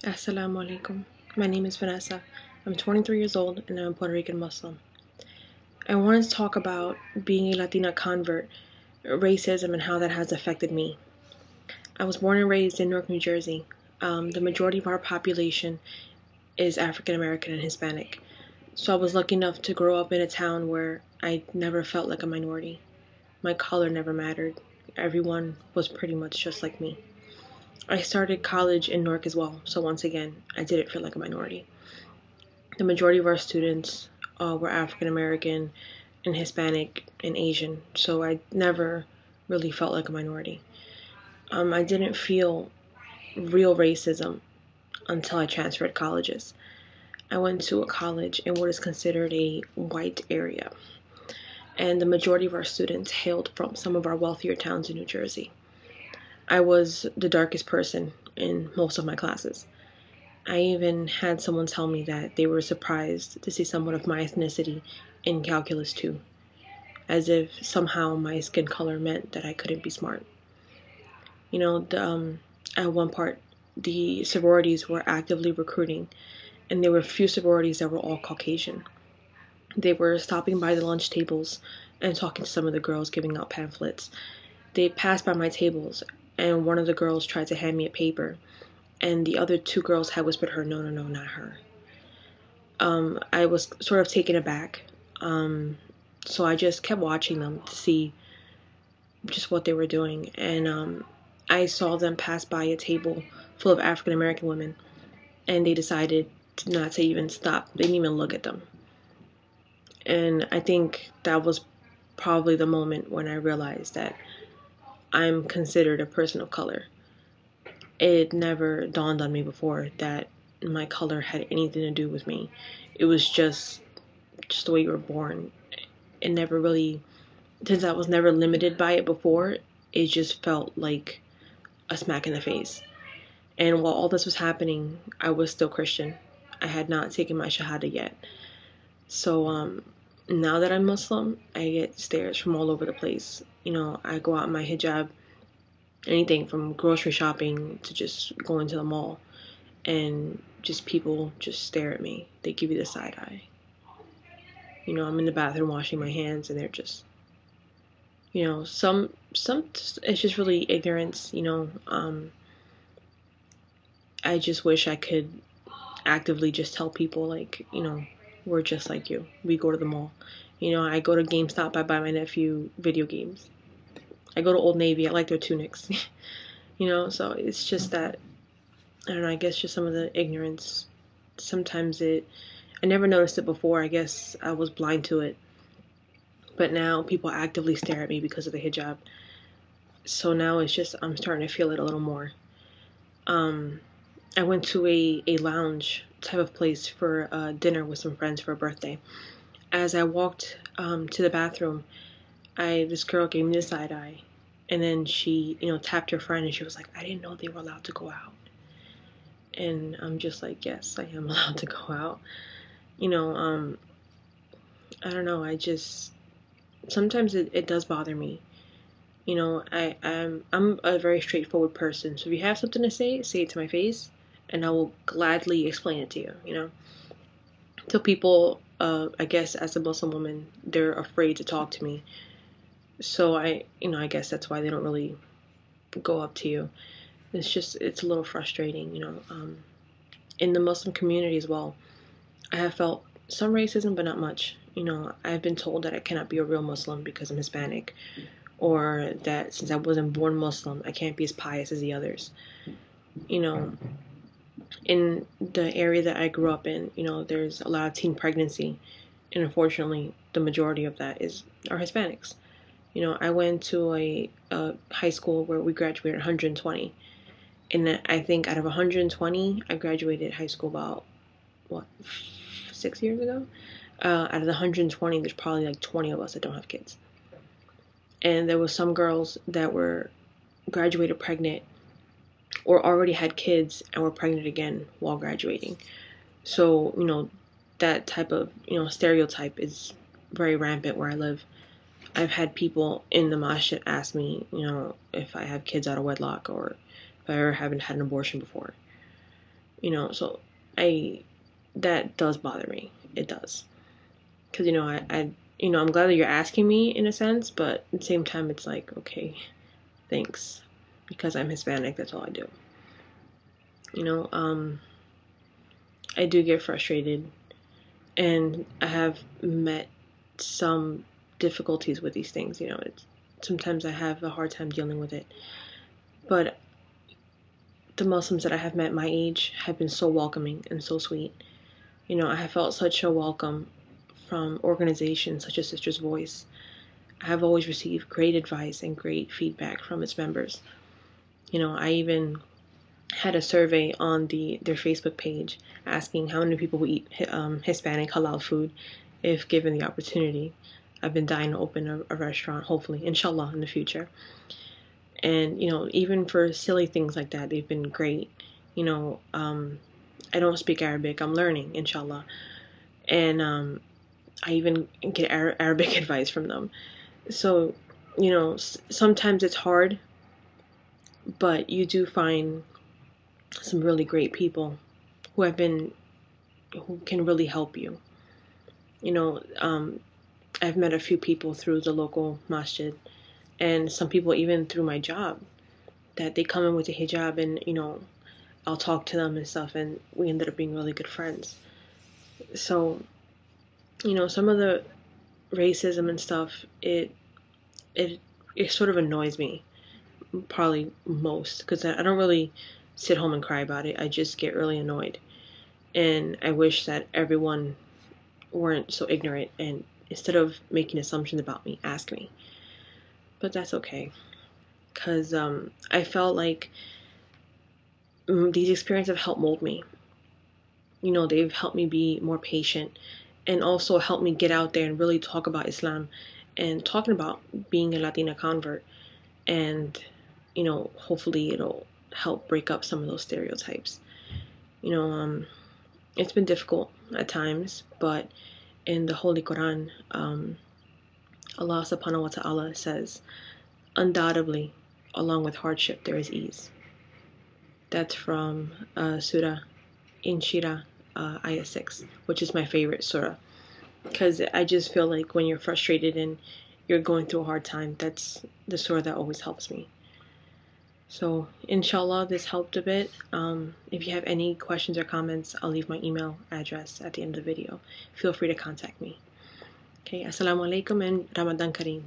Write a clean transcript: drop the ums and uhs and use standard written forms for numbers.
Assalamu alaikum. My name is Vanessa. I'm 23 years old and I'm a Puerto Rican Muslim. I wanted to talk about being a Latina convert, racism, and how that has affected me. I was born and raised in Newark, New Jersey. The majority of our population is African American and Hispanic. So I was lucky enough to grow up in a town where I never felt like a minority. My color never mattered. Everyone was pretty much just like me. I started college in Newark as well, so once again, I didn't feel like a minority. The majority of our students were African American and Hispanic and Asian, so I never really felt like a minority. I didn't feel real racism until I transferred colleges. I went to a college in what is considered a white area, and the majority of our students hailed from some of our wealthier towns in New Jersey. I was the darkest person in most of my classes. I even had someone tell me that they were surprised to see someone of my ethnicity in calculus too, as if somehow my skin color meant that I couldn't be smart. At one part, the sororities were actively recruiting, and there were a few sororities that were all Caucasian. They were stopping by the lunch tables and talking to some of the girls giving out pamphlets. They passed by my tables, and one of the girls tried to hand me a paper, and the other two girls had whispered her, no, no, no, not her. I was sort of taken aback. So I just kept watching them to see just what they were doing. And I saw them pass by a table full of African American women, and they decided not to even stop. They didn't even look at them. And I think that was probably the moment when I realized that I'm considered a person of color. It never dawned on me before that my color had anything to do with me. It was just the way you were born. It never really, since I was never limited by it before, it just felt like a smack in the face. And while all this was happening, I was still Christian. I had not taken my Shahada yet. So now that I'm Muslim, I get stares from all over the place. I go out in my hijab, anything from grocery shopping to just going to the mall, and just people just stare at me. They give you the side eye. I'm in the bathroom washing my hands, and they're just, some it's just really ignorance. I just wish I could actively just tell people, like, we're just like you. We go to the mall. I go to GameStop. I buy my nephew video games. I go to Old Navy. I like their tunics. So it's just that, I don't know, I guess just some of the ignorance. Sometimes I never noticed it before. I guess I was blind to it. But now people actively stare at me because of the hijab. So now it's just, I'm starting to feel it a little more. I went to a lounge type of place for dinner with some friends for a birthday. As I walked to the bathroom, this girl gave me the side eye, and then she, tapped her friend, and she was like, "I didn't know they were allowed to go out." And I'm just like, "Yes, I am allowed to go out." I don't know. I just sometimes it does bother me. I'm a very straightforward person. So if you have something to say it to my face, and I will gladly explain it to you. To people, I guess as a Muslim woman, they're afraid to talk to me. So I guess that's why they don't really go up to you. It's a little frustrating. In the Muslim community as well, I have felt some racism, but not much. I've been told that I cannot be a real Muslim because I'm Hispanic, or that since I wasn't born Muslim, I can't be as pious as the others. In the area that I grew up in, there's a lot of teen pregnancy, and unfortunately, the majority of that are Hispanics. I went to a high school where we graduated 120, and I think out of 120, I graduated high school about what 6 years ago. Out of the 120, there's probably like 20 of us that don't have kids, and there was some girls that were graduated pregnant or already had kids and were pregnant again while graduating. So, that type of, stereotype is very rampant where I live. I've had people in the masjid ask me, if I have kids out of wedlock or if I ever haven't had an abortion before. So that does bother me. It does. Because, I'm glad that you're asking me in a sense, but at the same time, it's like, okay, thanks. Because I'm Hispanic, that's all I do. I do get frustrated, and I have met some difficulties with these things. Sometimes I have a hard time dealing with it. But the Muslims that I have met my age have been so welcoming and so sweet. I have felt such a welcome from organizations such as Sister's Voice. I have always received great advice and great feedback from its members. I even had a survey on their Facebook page asking how many people would eat Hispanic halal food if given the opportunity. I've been dying to open a restaurant, hopefully, inshallah, in the future. And, even for silly things like that, they've been great. I don't speak Arabic. I'm learning, inshallah. And I even get Arabic advice from them. So, sometimes it's hard, but you do find some really great people who can really help you. I've met a few people through the local masjid, and some people even through my job, that they come in with a hijab, and I'll talk to them and stuff, and we ended up being really good friends. So, some of the racism and stuff, it sort of annoys me, probably most, because I don't really sit home and cry about it. I just get really annoyed, and I wish that everyone weren't so ignorant, and instead of making assumptions about me, ask me. But that's okay, because I felt like these experiences have helped mold me. They've helped me be more patient, and also helped me get out there and really talk about Islam, and talking about being a Latina convert. And hopefully it'll help break up some of those stereotypes. It's been difficult at times, but in the Holy Quran, Allah subhanahu wa ta'ala says, undoubtedly, along with hardship, there is ease. That's from Surah Inshira, Ayah 6, which is my favorite surah. Because I just feel like when you're frustrated and you're going through a hard time, that's the surah that always helps me. So, inshallah, this helped a bit. If you have any questions or comments, I'll leave my email address at the end of the video. Feel free to contact me. Okay, Assalamu alaikum and Ramadan Kareem.